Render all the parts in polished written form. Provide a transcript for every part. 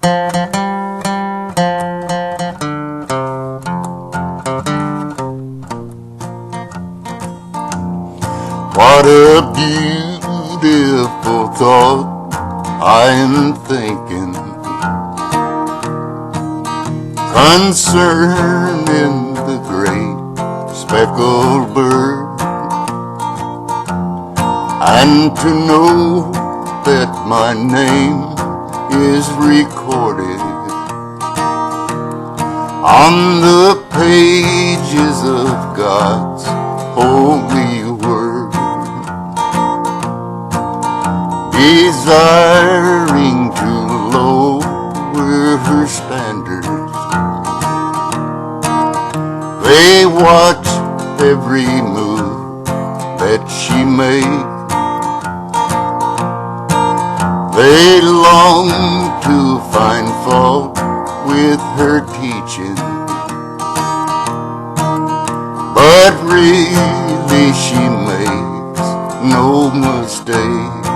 What a beautiful thought I am thinking concerning the great speckled bird, and to know that my name is recorded on the pages of God's holy word, desiring to lower her standards. They watch every move that she makes. They long to find fault with her teaching, but really she makes no mistakes.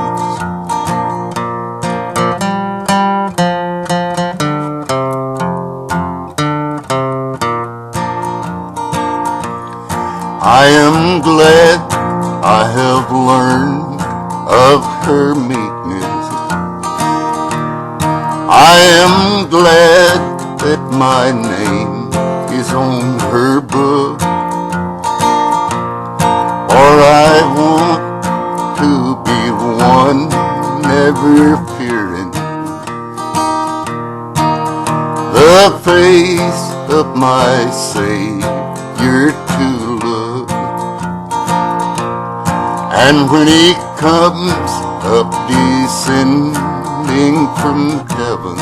I am glad I have learned of her meekness. I am glad that my name is on her book, for I want to be one never fearing the face of my Savior to look. And when he comes up descending from heaven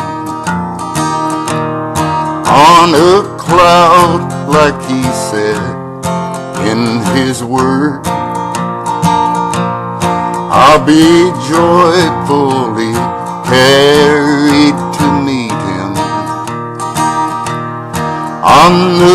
on a cloud like he said in his word, I'll be joyfully carried to meet him on the